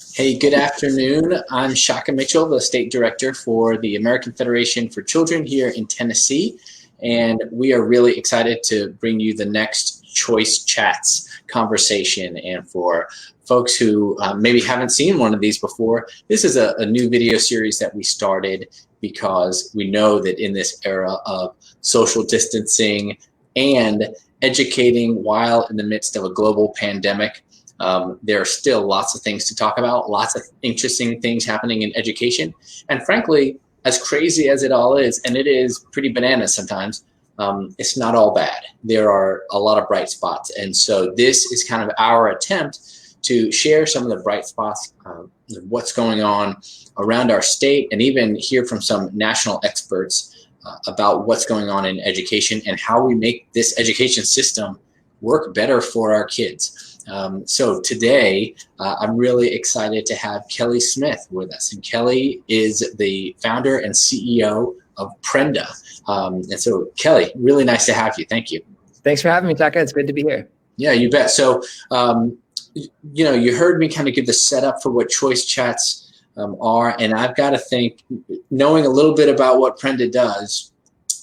Hey, good afternoon. I'm Shaka Mitchell, the state director for the American Federation for Children here in Tennessee, and we are really excited to bring you the next Choice Chats conversation. And for folks who maybe haven't seen one of these before, this is a new video series that we started because we know that in this era of social distancing and educating while in the midst of a global pandemic, there are still lots of things to talk about, lots of interesting things happening in education. And frankly, as crazy as it all is, and it is pretty bananas sometimes, it's not all bad. There are a lot of bright spots. And so this is kind of our attempt to share some of the bright spots, what's going on around our state, and even hear from some national experts about what's going on in education and how we make this education system work better for our kids. So today, I'm really excited to have Kelly Smith with us. And Kelly is the founder and CEO of Prenda. And so Kelly, really nice to have you. Thank you. Thanks for having me, Taka. It's good to be here. Yeah, you bet. So, you heard me kind of give the setup for what Choice Chats are. And I've got to think, knowing a little bit about what Prenda does,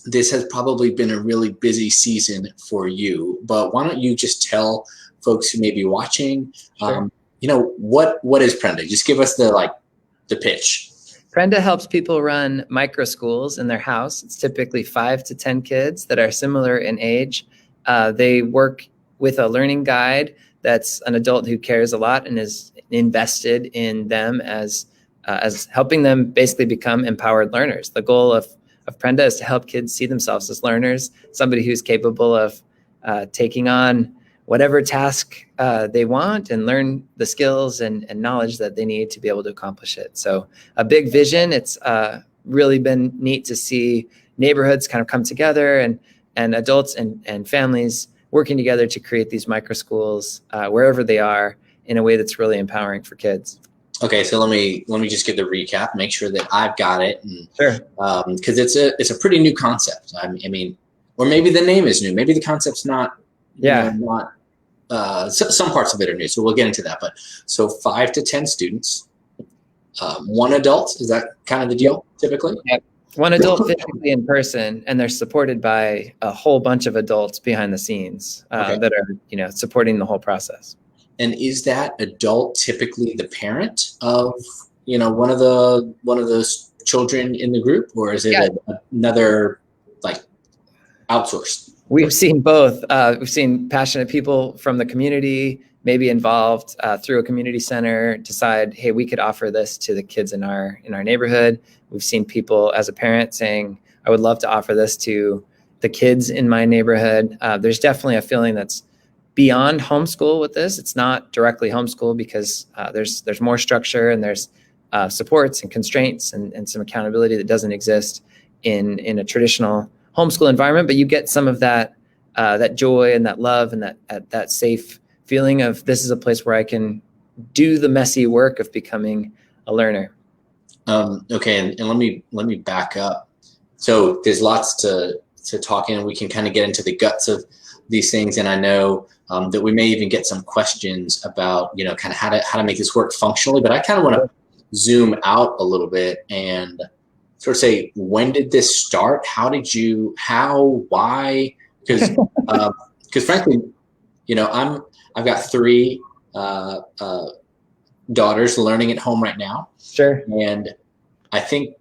this has probably been a really busy season for you. But why don't you just tell folks who may be watching, Sure. What is Prenda? Just give us the pitch. Prenda helps people run microschools in their house. It's typically 5 to 10 kids that are similar in age. They work with a learning guide that's an adult who cares a lot and is invested in them as helping them basically become empowered learners. The goal of Prenda is to help kids see themselves as learners, somebody who's capable of taking on whatever task they want and learn the skills and knowledge that they need to be able to accomplish it. So a big vision. It's really been neat to see neighborhoods kind of come together and adults and families working together to create these microschools wherever they are in a way that's really empowering for kids. Okay, so let me just give the recap, make sure that I've got it. And, Sure. Because it's a pretty new concept. I mean, or maybe the name is new. Maybe the concept's not. Yeah. Some parts of it are new, so we'll get into that. But so 5 to 10 students, one adult, is that kind of the deal typically? Yeah. One adult physically in person, and they're supported by a whole bunch of adults behind the scenes that are supporting the whole process. And is that adult typically the parent of one of those children in the group, or is it another outsourced? We've seen both. We've seen passionate people from the community, maybe involved through a community center, decide, hey, we could offer this to the kids in our neighborhood. We've seen people as a parent saying, I would love to offer this to the kids in my neighborhood. There's definitely a feeling that's beyond homeschool with this. It's not directly homeschool because there's more structure and there's supports and constraints and some accountability that doesn't exist in a traditional homeschool environment, but you get some of that joy and that love and that safe feeling of this is a place where I can do the messy work of becoming a learner. Okay, and let me back up. So there's lots to talk in. We can kind of get into the guts of these things, and I know that we may even get some questions about kind of how to make this work functionally. But I kind of want to zoom out a little bit and sort of say, when did this start? Why? Because frankly, I've got 3 daughters learning at home right now. Sure. And I think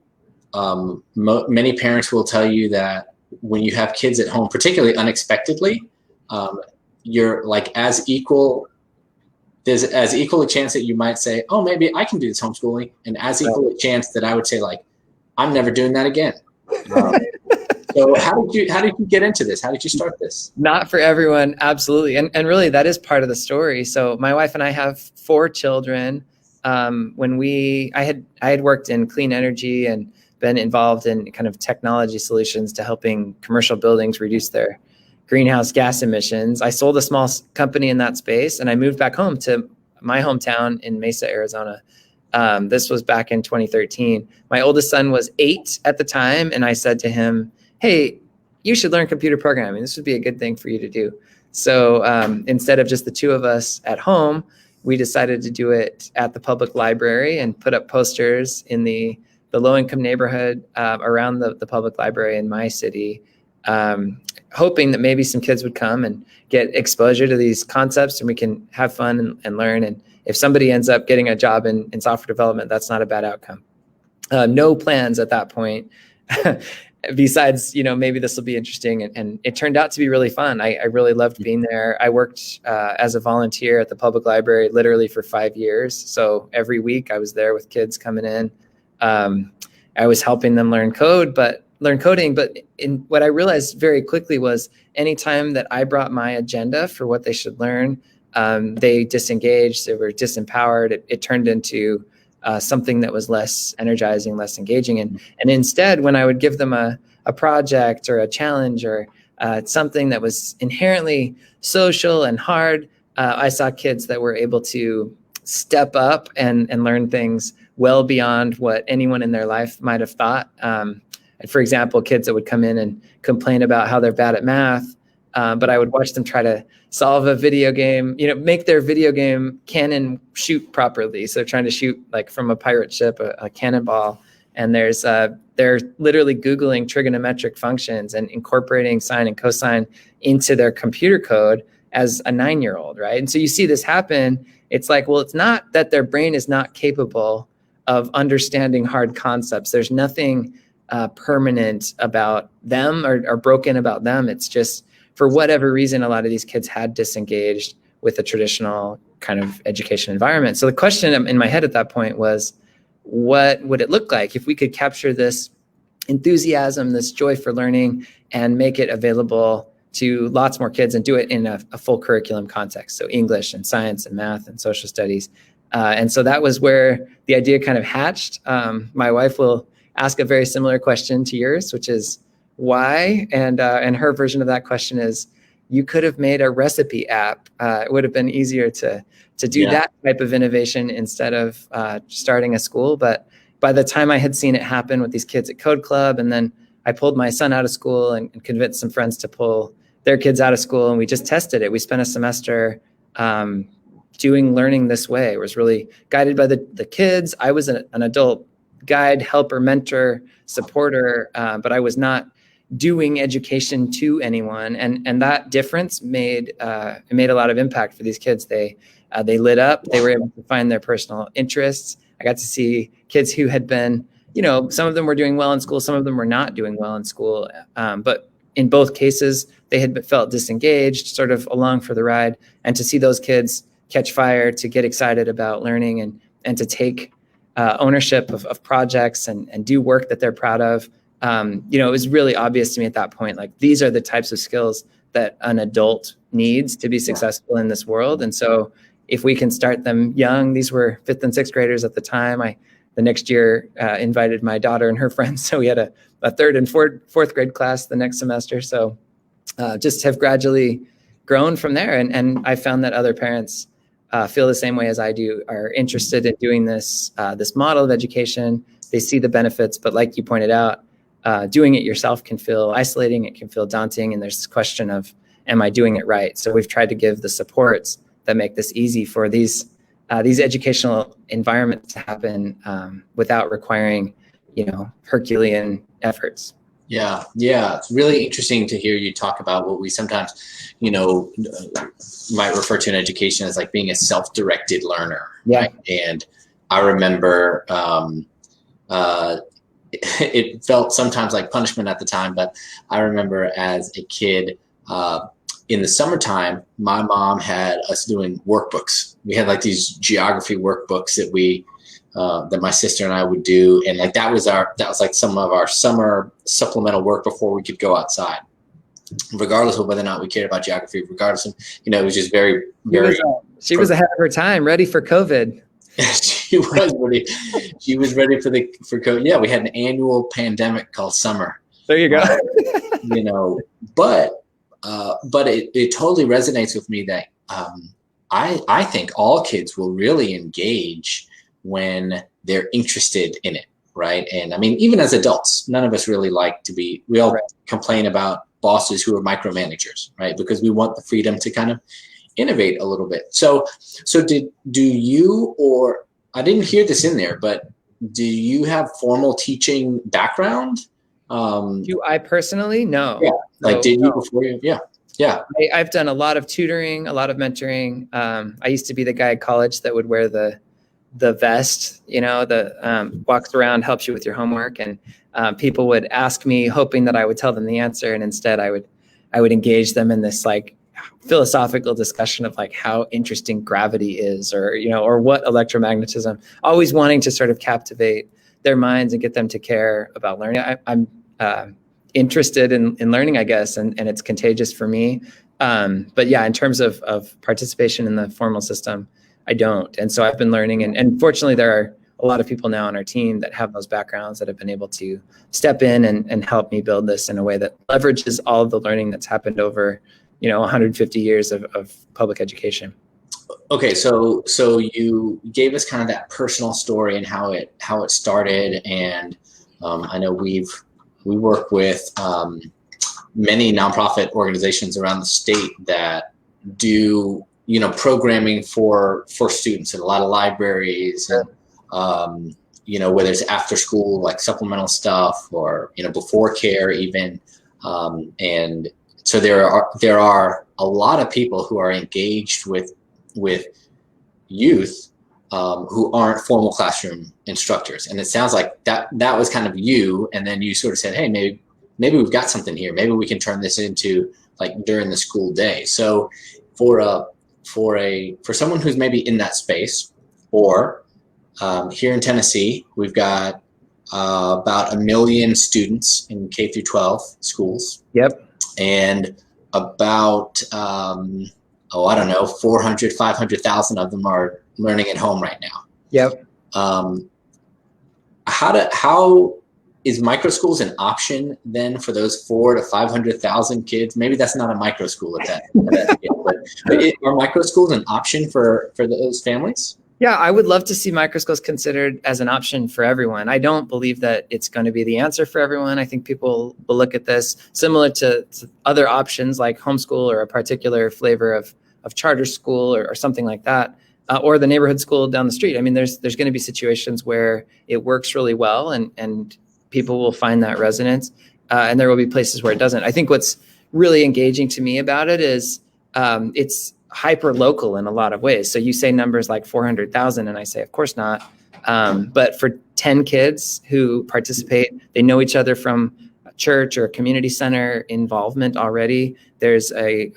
many parents will tell you that when you have kids at home, particularly unexpectedly, you're as equal. There's as equal a chance that you might say, oh, maybe I can do this homeschooling, and as equal a chance that I would say, I'm never doing that again. So how did you get into this? How did you start this? Not for everyone, absolutely. And really that is part of the story. So my wife and I have 4 children. When I had worked in clean energy and been involved in kind of technology solutions to helping commercial buildings reduce their greenhouse gas emissions. I sold a small company in that space and I moved back home to my hometown in Mesa, Arizona. This was back in 2013. My oldest son was 8 at the time. And I said to him, hey, you should learn computer programming. This would be a good thing for you to do. So instead of just the 2 of us at home, we decided to do it at the public library and put up posters in the low-income neighborhood around the public library in my city, hoping that maybe some kids would come and get exposure to these concepts and we can have fun and learn. And if somebody ends up getting a job in software development, that's not a bad outcome. No plans at that point. Besides, maybe this will be interesting. And it turned out to be really fun. I really loved being there. I worked as a volunteer at the public library literally for 5 years. So every week I was there with kids coming in. I was helping them learn coding. But what I realized very quickly was anytime that I brought my agenda for what they should learn, they disengaged, they were disempowered. It turned into something that was less energizing, less engaging. And instead, when I would give them a project or a challenge or something that was inherently social and hard, I saw kids that were able to step up and learn things well beyond what anyone in their life might have thought. For example, kids that would come in and complain about how they're bad at math, but I would watch them try to solve a video game, make their video game cannon shoot properly. So they're trying to shoot like from a pirate ship, a cannonball. And they're literally Googling trigonometric functions and incorporating sine and cosine into their computer code as a 9-year-old, right? And so you see this happen. It's like, well, it's not that their brain is not capable of understanding hard concepts. There's nothing permanent about them or broken about them. It's just, for whatever reason, a lot of these kids had disengaged with the traditional kind of education environment. So the question in my head at that point was, what would it look like if we could capture this enthusiasm, this joy for learning, and make it available to lots more kids and do it in a full curriculum context? So English and science and math and social studies. And so that was where the idea kind of hatched. My wife will ask a very similar question to yours, which is, why? And her version of that question is, you could have made a recipe app. It would have been easier to do that type of innovation instead of starting a school. But by the time I had seen it happen with these kids at Code Club, and then I pulled my son out of school and convinced some friends to pull their kids out of school, and we just tested it. We spent a semester doing learning this way. It was really guided by the kids. I was an adult guide, helper, mentor, supporter, but I was not doing education to anyone, and that difference made a lot of impact for these kids. They lit up. They were able to find their personal interests. I got to see kids who had been, some of them were doing well in school, some of them were not doing well in school, but in both cases, they had felt disengaged, sort of along for the ride. And to see those kids catch fire, to get excited about learning, and to take ownership of projects and do work that they're proud of. It was really obvious to me at that point, like, these are the types of skills that an adult needs to be successful in this world. And so if we can start them young, these were 5th and 6th graders at the time. The next year invited my daughter and her friends. So we had a 3rd and 4th grade class the next semester. So just have gradually grown from there. And I found that other parents feel the same way as I do, are interested in doing this model of education. They see the benefits, but like you pointed out, doing it yourself can feel isolating. It can feel daunting. And there's this question of, am I doing it right? So we've tried to give the supports that make this easy for these educational environments to happen without requiring, Herculean efforts. Yeah. It's really interesting to hear you talk about what we sometimes, might refer to in education as like being a self-directed learner. Yeah. Right? And I remember it felt sometimes like punishment at the time, but I remember as a kid, in the summertime, my mom had us doing workbooks. We had like these geography workbooks that my sister and I would do. And like, that was like some of our summer supplemental work before we could go outside, regardless of whether or not we cared about geography, regardless of, it was just very, very. She was ahead of her time, ready for COVID. She was ready for COVID. Yeah, we had an annual pandemic called summer. There you go. But it totally resonates with me that I think all kids will really engage when they're interested in it, right? And I mean, even as adults, none of us really we all complain about bosses who are micromanagers, right? Because we want the freedom to kind of innovate a little bit. So do you, or I didn't hear this in there, but do you have formal teaching background? Do I personally? No. Yeah. Like, So did you no. before you? Yeah. Yeah. I've done a lot of tutoring, a lot of mentoring. I used to be the guy at college that would wear the vest, the walks around, helps you with your homework, and people would ask me, hoping that I would tell them the answer, and instead I would engage them in this like philosophical discussion of like how interesting gravity is, or what electromagnetism. Always wanting to sort of captivate their minds and get them to care about learning. I'm interested in learning, I guess, and it's contagious for me. But yeah, in terms of participation in the formal system, I don't. And so I've been learning, and fortunately there are a lot of people now on our team that have those backgrounds that have been able to step in and help me build this in a way that leverages all of the learning that's happened over, 150 years of public education. Okay, so you gave us kind of that personal story and how it started, and I know we work with many nonprofit organizations around the state that do programming for students, and a lot of libraries, and whether it's after school like supplemental stuff, or before care even, and so there are a lot of people who are engaged with youth who aren't formal classroom instructors, and it sounds like that was kind of you, and then you sort of said, hey, maybe we've got something here, maybe we can turn this into like during the school day. So for someone who's maybe in that space, or here in Tennessee, we've got about 1 million students in K through 12 schools. Yep. And about I don't know, 400, 500,000 of them are learning at home right now. Yep. How is microschools an option then for those 400,000 to 500,000 kids? Maybe that's not a microschool at that age, but are microschools an option for those families? Yeah, I would love to see microschools considered as an option for everyone. I don't believe that it's going to be the answer for everyone. I think people will look at this similar to other options like homeschool, or a particular flavor of charter school, or something like that, or the neighborhood school down the street. I mean, there's going to be situations where it works really well, and people will find that resonance, and there will be places where it doesn't. I think what's really engaging to me about it is it's hyper local in a lot of ways. So you say numbers like 400,000, and I say, of course not. But for 10 kids who participate, they know each other from a church or a community center involvement already. There's a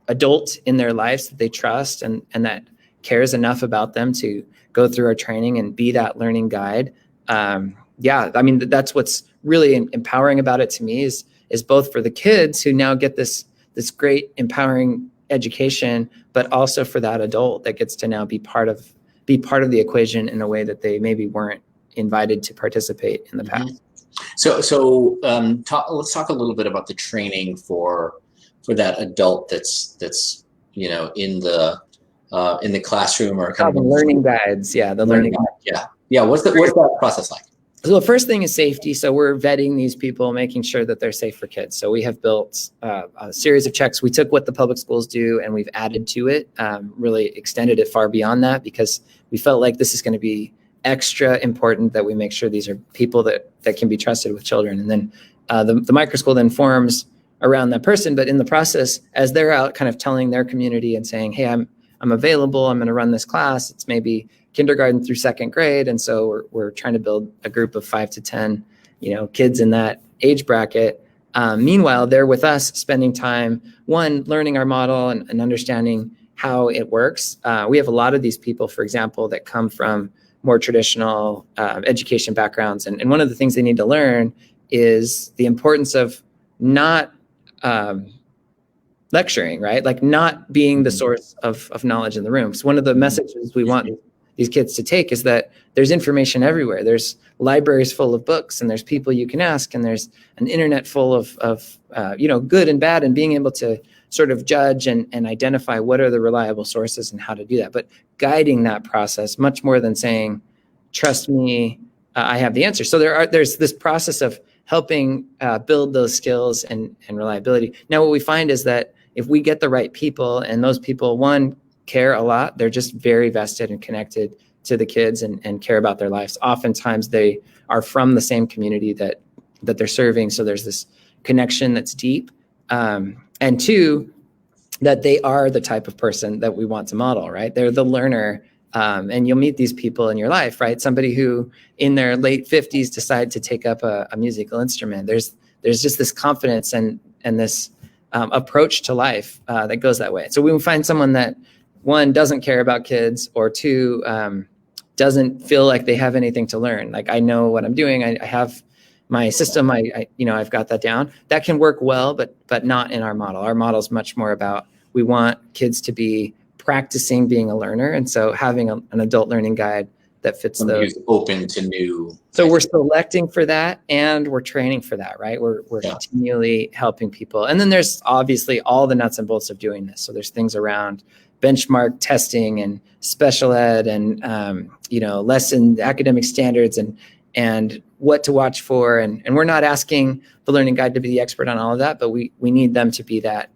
adult in their lives that they trust, and that cares enough about them to go through our training and be that learning guide. Yeah, I mean, that's what's really empowering about it to me is both for the kids who now get this great empowering education, but also for that adult that gets to now be part of the equation in a way that they maybe weren't invited to participate in the past. So let's talk a little bit about the training for that adult that's in the classroom, or kind of the learning guides. Yeah, the learning guide. Yeah. What's that process like? So the first thing is safety. So we're vetting these people, making sure that they're safe for kids. So we have built a series of checks. We took what the public schools do and we've added to it, really extended it far beyond that, because we felt like this is going to be extra important that we make sure these are people that can be trusted with children. And then the microschool then forms around that person. But in the process, as they're out kind of telling their community and saying, hey, I'm available, I'm going to run this class. It's maybe kindergarten through second grade. And so we're trying to build a group of 5 to 10, kids in that age bracket. Meanwhile, they're with us spending time, one, learning our model and understanding how it works. We have a lot of these people, for example, that come from more traditional education backgrounds. And one of the things they need to learn is the importance of not lecturing, right? Like not being the source of knowledge in the room. So one of the messages we want these kids to take is that there's information everywhere. There's libraries full of books, and there's people you can ask, and there's an internet full of good and bad, and being able to sort of judge and identify what are the reliable sources and how to do that. But guiding that process much more than saying, trust me, I have the answer. So there's this process of helping build those skills and reliability. Now, what we find is that if we get the right people, and those people, one, care a lot, they're just very vested and connected to the kids and care about their lives. Oftentimes they are from the same community that they're serving. So there's this connection that's deep. And two, that they are the type of person that we want to model, right? They're the learner. And you'll meet these people in your life, right? Somebody who in their late 50s decide to take up a musical instrument. There's just this confidence and this approach to life that goes that way. So we find someone that, one, doesn't care about kids, or two, doesn't feel like they have anything to learn. Like, I know what I'm doing. I have my system. I've got that down. That can work well, but not in our model. Our model is much more about, we want kids to be practicing being a learner. And so having an adult learning guide that fits those. Open to new. So we're selecting for that, and we're training for that, right? We're continually helping people. And then there's obviously all the nuts and bolts of doing this. So there's things around benchmark testing and special ed and, lesson academic standards and what to watch for. And we're not asking the learning guide to be the expert on all of that, but we need them to be that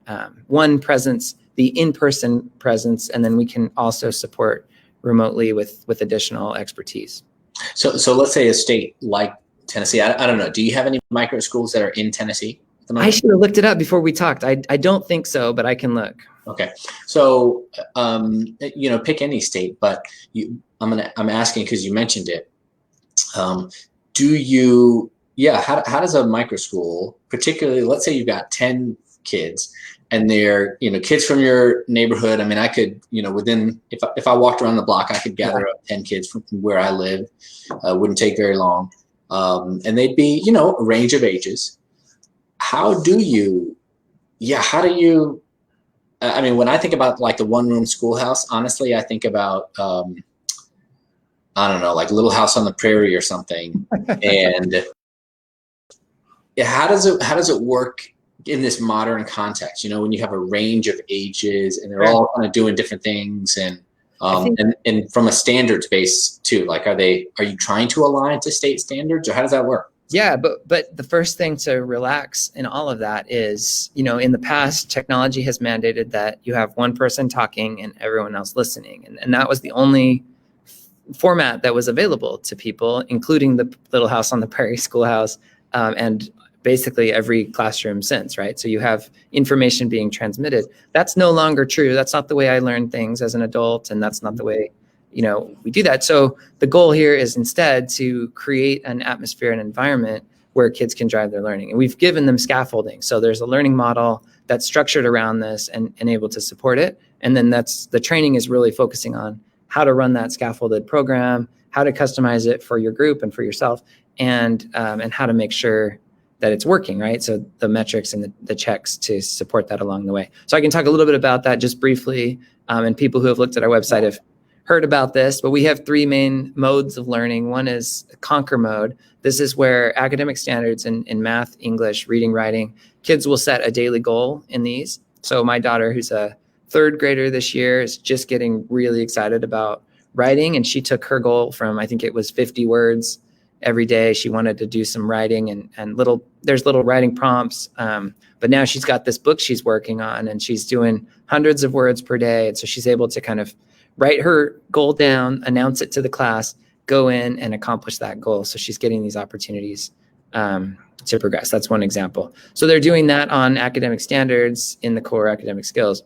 one presence, the in-person presence, and then we can also support remotely with additional expertise. So let's say a state like Tennessee, I don't know, do you have any micro schools that are in Tennessee at the moment? I should have looked it up before we talked. I don't think so, but I can look. Okay. So, pick any state, but I'm asking because you mentioned it. How does a micro school, particularly, let's say you've got 10 kids and they're, kids from your neighborhood. I mean, I could, if I walked around the block, I could gather up 10 kids from where I live. Wouldn't take very long. And they'd be, a range of ages. When I think about like the one-room schoolhouse, honestly, I think about, like Little House on the Prairie or something. And how does it work in this modern context? When you have a range of ages and they're all kind of doing different things, and from a standards base too. Like, are you trying to align to state standards, or how does that work? Yeah, but the first thing to relax in all of that is, in the past, technology has mandated that you have one person talking and everyone else listening. And that was the only format that was available to people, including the Little House on the Prairie schoolhouse, and basically every classroom since, right? So you have information being transmitted. That's no longer true. That's not the way I learn things as an adult, and that's not the way we do that. So the goal here is instead to create an atmosphere and environment where kids can drive their learning. And we've given them scaffolding. So there's a learning model that's structured around this and able to support it. And then the training is really focusing on how to run that scaffolded program, how to customize it for your group and for yourself, and how to make sure that it's working, right? So the metrics and the checks to support that along the way. So I can talk a little bit about that just briefly. And people who have looked at our website have heard about this, but we have three main modes of learning. One is Conquer mode. This is where academic standards in math, English, reading, writing, kids will set a daily goal in these. So my daughter, who's a third grader this year, is just getting really excited about writing. And she took her goal from, I think it was 50 words every day. She wanted to do some writing and there's little writing prompts. But now she's got this book she's working on and she's doing hundreds of words per day. And so she's able to kind of write her goal down, announce it to the class, go in and accomplish that goal. So she's getting these opportunities to progress. That's one example. So they're doing that on academic standards in the core academic skills.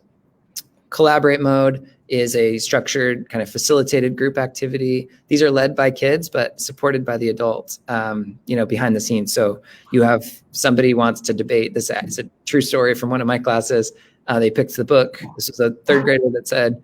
Collaborate mode is a structured kind of facilitated group activity. These are led by kids, but supported by the adults, behind the scenes. So you have somebody wants to debate this. It's a true story from one of my classes. They picked the book. This was a third grader that said,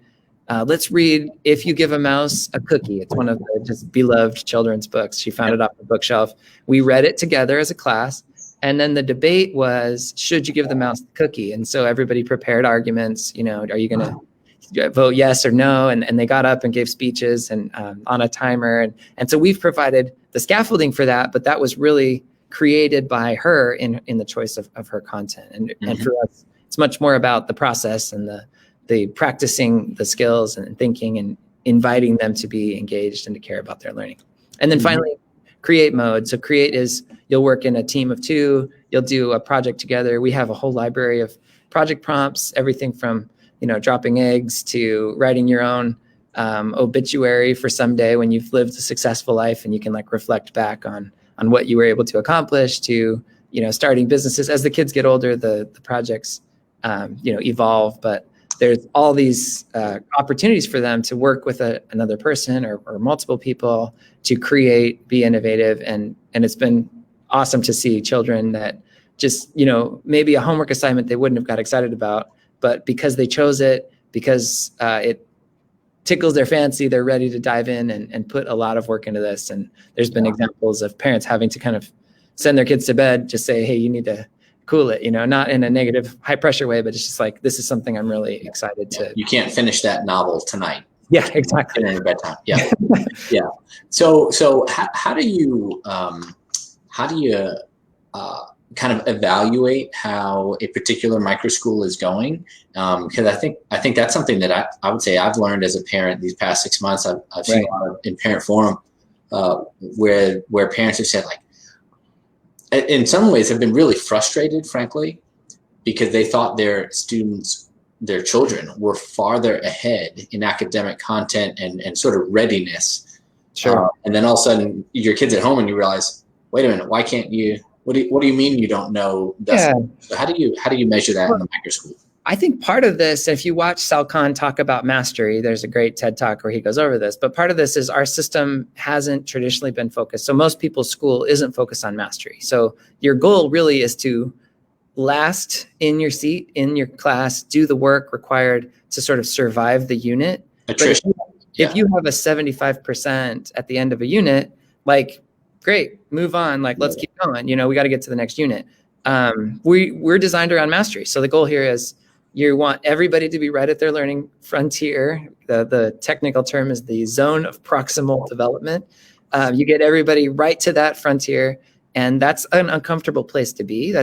let's read If You Give a Mouse a Cookie. It's one of the just beloved children's books. She found it off the bookshelf. We read it together as a class. And then the debate was, should you give the mouse the cookie? And so everybody prepared arguments, are you going to vote yes or no? And they got up and gave speeches and on a timer. And so we've provided the scaffolding for that, but that was really created by her in the choice of her content. And for us, it's much more about the process and the practicing the skills and thinking and inviting them to be engaged and to care about their learning. And then finally, create mode. So create is you'll work in a team of two, you'll do a project together. We have a whole library of project prompts, everything from, dropping eggs to writing your own obituary for someday when you've lived a successful life and you can like reflect back on what you were able to accomplish, to, starting businesses. As the kids get older, the projects, evolve, but there's all these opportunities for them to work with another person or multiple people to create, be innovative. And it's been awesome to see children that just, maybe a homework assignment they wouldn't have got excited about, but because they chose it, because it tickles their fancy, they're ready to dive in and put a lot of work into this. And there's been examples of parents having to kind of send their kids to bed, just say, hey, you need to cool it, not in a negative, high pressure way, but it's just like, this is something I'm really excited to. You can't finish that novel tonight. Yeah, exactly. In your bedtime. Yeah. Yeah. So how do you kind of evaluate how a particular microschool is going? Because I think that's something that I would say I've learned as a parent these past 6 months. I've seen a lot of in parent forum where parents have said, like, in some ways have been really frustrated, frankly, because they thought their children were farther ahead in academic content and sort of readiness. Sure. And then all of a sudden your kid's at home and you realize, wait a minute, why can't you? What do you mean you don't know? So how do you measure that in the microschool? I think part of this, if you watch Sal Khan talk about mastery, there's a great TED Talk where he goes over this, but part of this is our system hasn't traditionally been focused. So most people's school isn't focused on mastery. So your goal really is to last in your seat, in your class, do the work required to sort of survive the unit. Attrition. If you have a 75% at the end of a unit, like, great, move on. Like, let's keep going. We got to get to the next unit. We're designed around mastery. So the goal here is you want everybody to be right at their learning frontier. The technical term is the zone of proximal development. You get everybody right to that frontier, and that's an uncomfortable place to be.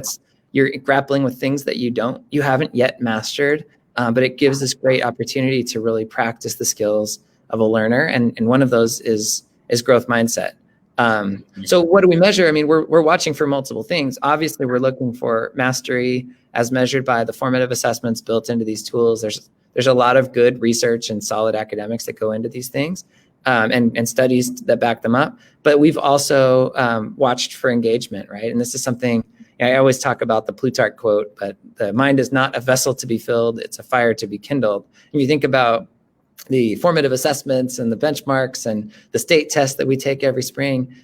You're grappling with things that you haven't yet mastered, but it gives this great opportunity to really practice the skills of a learner. And one of those is growth mindset. So what do we measure? I mean, we're watching for multiple things. Obviously, we're looking for mastery as measured by the formative assessments built into these tools. There's a lot of good research and solid academics that go into these things, and studies that back them up. But we've also watched for engagement, right? And this is something I always talk about, the Plutarch quote, but the mind is not a vessel to be filled, it's a fire to be kindled. And you think about the formative assessments and the benchmarks and the state tests that we take every spring,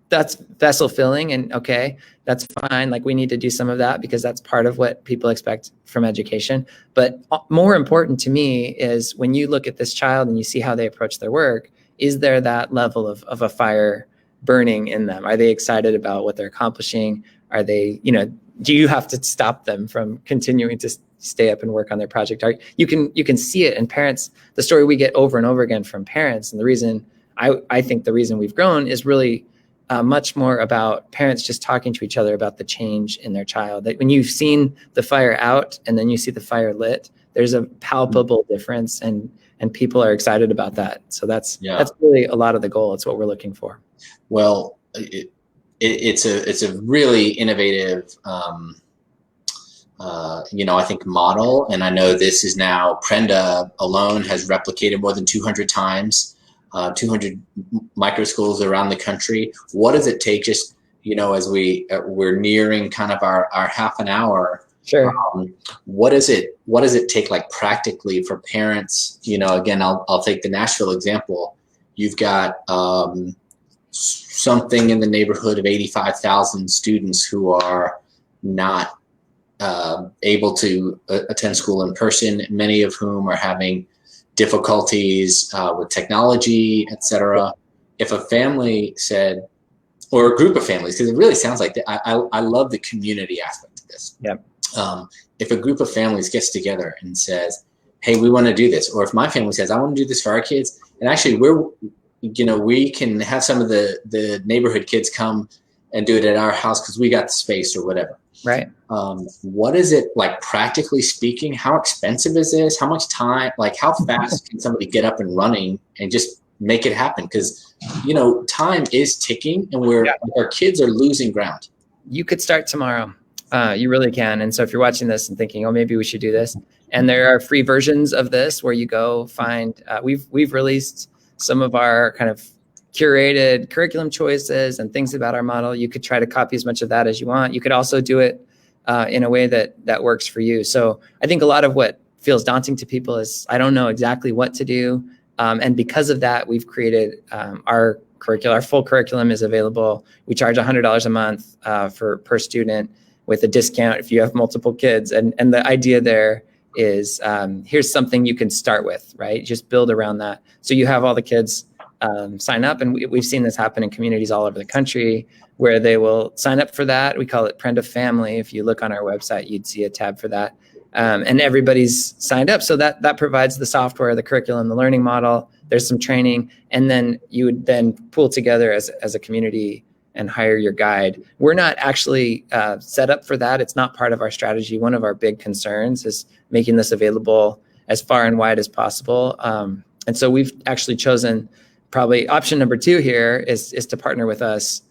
that's vessel filling, and okay, that's fine. Like, we need to do some of that because that's part of what people expect from education. But more important to me is when you look at this child and you see how they approach their work, is there that level of a fire burning in them? Are they excited about what they're accomplishing? Are they, do you have to stop them from continuing to stay up and work on their project? You can see it in parents. The story we get over and over again from parents, and the reason I think the reason we've grown is really much more about parents just talking to each other about the change in their child. That when you've seen the fire out and then you see the fire lit, there's a palpable difference, and people are excited about that. So that's really a lot of the goal. It's what we're looking for. Well, it's a really innovative, I think model. And I know this is now, Prenda alone has replicated more than 200 times, 200 microschools around the country. What does it take, just, as we're nearing kind of our half an hour? Sure. What does it take, like, practically for parents? Again, I'll take the Nashville example. You've got something in the neighborhood of 85,000 students who are not able to attend school in person, many of whom are having difficulties with technology, etc. If a family said, or a group of families, because it really sounds like that, I love the community aspect of this. Yep. If a group of families gets together and says, hey, we want to do this, or if my family says, I want to do this for our kids, and actually we can have some of the neighborhood kids come and do it at our house because we got the space or whatever. Right. What is it like, practically speaking? How expensive is this? How much time? Like, how fast can somebody get up and running and just make it happen? Because time is ticking, and our kids are losing ground. You could start tomorrow. You really can. And so if you're watching this and thinking, oh, maybe we should do this, and there are free versions of this where you go find, we've released some of our kind of curated curriculum choices and things about our model. You could try to copy as much of that as you want. You could also do it in a way that works for you. So I think a lot of what feels daunting to people is, I don't know exactly what to do. And because of that, we've created our curriculum. Our full curriculum is available. We charge $100 a month per student, with a discount if you have multiple kids. And the idea there is, here's something you can start with, right? Just build around that. So you have all the kids sign up, and we've seen this happen in communities all over the country where they will sign up for that. We call it Prenda Family. If you look on our website, you'd see a tab for that. And everybody's signed up. So that provides the software, the curriculum, the learning model. There's some training, and then you would then pool together as a community and hire your guide. We're not actually set up for that. It's not part of our strategy. One of our big concerns is making this available as far and wide as possible. And so we've actually chosen, probably option number 2 here is to partner with us,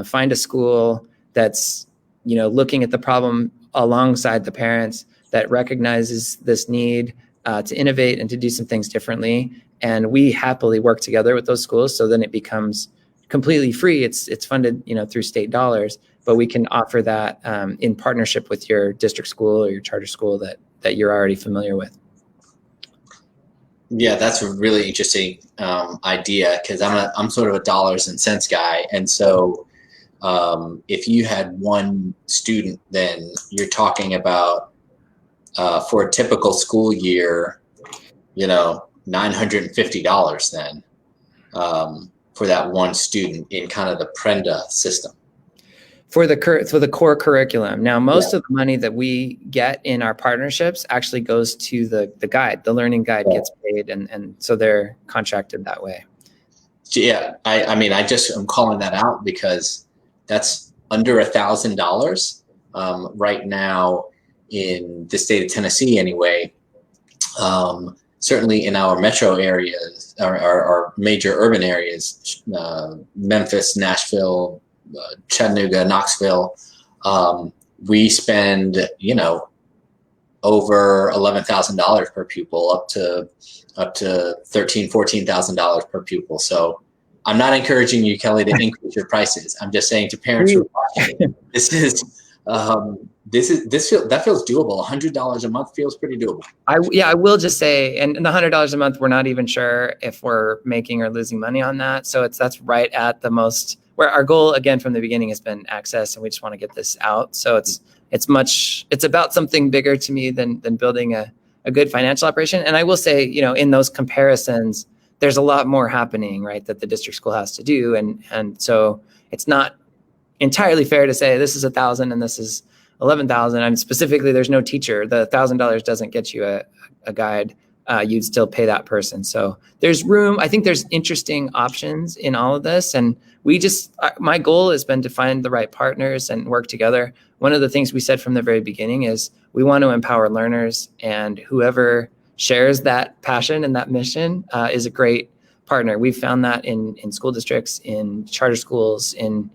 find a school that's, looking at the problem alongside the parents, that recognizes this need to innovate and to do some things differently. And we happily work together with those schools. So then it becomes completely free. It's funded, through state dollars, but we can offer that in partnership with your district school or your charter school that you're already familiar with. Yeah, that's a really interesting idea, because I'm sort of a dollars and cents guy, and so if you had one student, then you're talking about for a typical school year, $950 then. For that one student in kind of the Prenda system. For the core curriculum. Now, most of the money that we get in our partnerships actually goes to the guide. The learning guide gets paid, and so they're contracted that way. Yeah, I'm calling that out because that's under $1,000 right now in the state of Tennessee anyway. Certainly in our metro areas, our major urban areas, Memphis, Nashville, Chattanooga, Knoxville, we spend, over $11,000 per pupil, up to $13,000, $14,000 per pupil. So I'm not encouraging you, Kelly, to increase your prices. I'm just saying to parents who are watching, that feels doable. $100 a month feels pretty doable. I will just say, and the $100 a month, we're not even sure if we're making or losing money on that. So that's right at the most, where our goal again from the beginning has been access, and we just want to get this out. So it's about something bigger to me than building a good financial operation. And I will say, in those comparisons, there's a lot more happening, right, that the district school has to do. And so it's not entirely fair to say this is $1,000 and this is $11,000. I mean, specifically, there's no teacher. The $1,000 doesn't get you a guide. You'd still pay that person. So there's room. I think there's interesting options in all of this. And my goal has been to find the right partners and work together. One of the things we said from the very beginning is we want to empower learners, and whoever shares that passion and that mission is a great partner. We've found that in school districts, in charter schools, in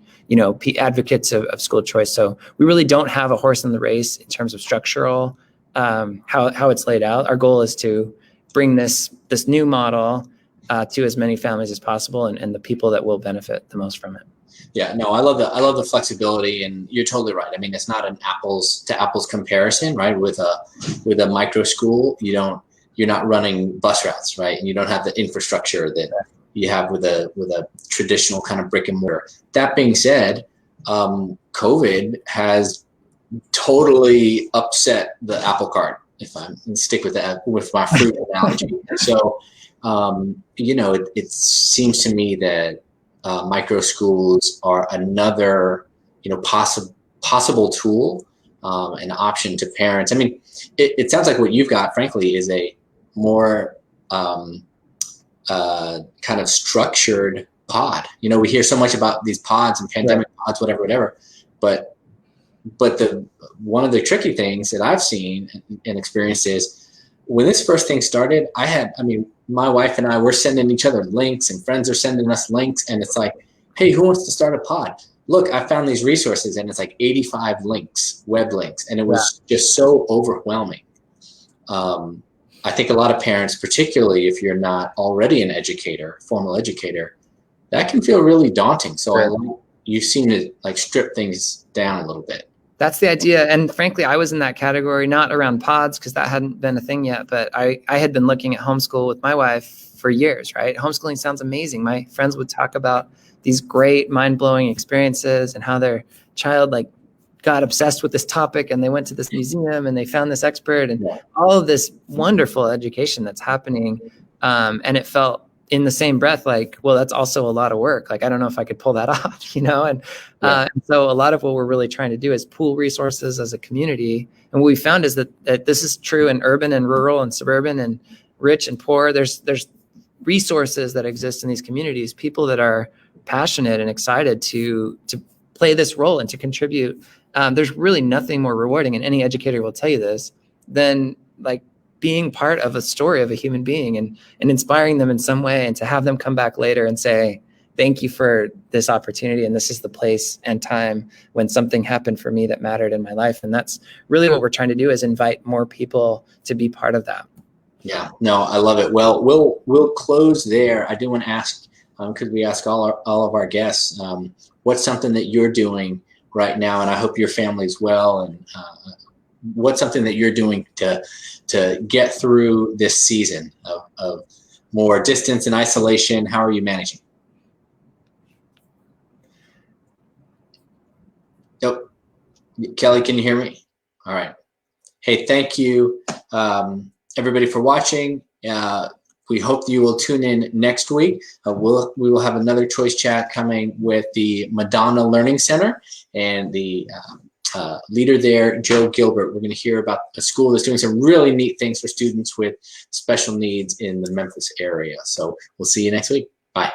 advocates of school choice. So we really don't have a horse in the race in terms of structural, how it's laid out. Our goal is to bring this new model to as many families as possible, and the people that will benefit the most from it. Yeah, no, I love the flexibility, and you're totally right. I mean, it's not an apples to apples comparison, right? With a micro school, you're not running bus routes, right? And you don't have the infrastructure that you have with a traditional kind of brick and mortar. That being said, COVID has totally upset the apple cart, if I'm going to stick with that, with my fruit analogy. So, it seems to me that micro schools are another, possible tool, an option to parents. I mean, it sounds like what you've got, frankly, is a more kind of structured pod. We hear so much about these pods and pandemic pods, whatever, but one of the tricky things that I've seen and experienced is when this first thing started, my wife and I were sending each other links, and friends are sending us links, and it's like, hey, who wants to start a pod? look, I found these resources, and it's like 85 links, web links, and it Yeah. was just so overwhelming. I think a lot of parents, particularly if you're not already an educator, formal educator, that can feel really daunting. So Sure. you seem to like strip things down a little bit. That's the idea. And frankly, I was in that category, not around pods because that hadn't been a thing yet, but I had been looking at homeschool with my wife for years, right? Homeschooling sounds amazing. My friends would talk about these great mind-blowing experiences and how their child like got obsessed with this topic and they went to this museum and they found this expert and all of this wonderful education that's happening. And it felt in the same breath like, well, that's also a lot of work. Like, I don't know if I could pull that off, you know? And so a lot of what we're really trying to do is pool resources as a community. And what we found is that this is true in urban and rural and suburban and rich and poor. There's resources that exist in these communities, people that are passionate and excited to play this role and to contribute. There's really nothing more rewarding, and any educator will tell you this, than like being part of a story of a human being and inspiring them in some way, and to have them come back later and say, thank you for this opportunity. And this is the place and time when something happened for me that mattered in my life. And that's really what we're trying to do, is invite more people to be part of that. Yeah, no, I love it. Well, we'll close there. I do want to ask, because we ask all of our guests, what's something that you're doing right now, and I hope your family's well, and what's something that you're doing to get through this season of more distance and isolation? How are you managing? Nope. Kelly, can you hear me? All right. Hey, thank you, everybody, for watching. We hope you will tune in next week. We will have another choice chat coming with the Madonna Learning Center and the leader there, Joe Gilbert. We're going to hear about a school that's doing some really neat things for students with special needs in the Memphis area. So we'll see you next week. Bye.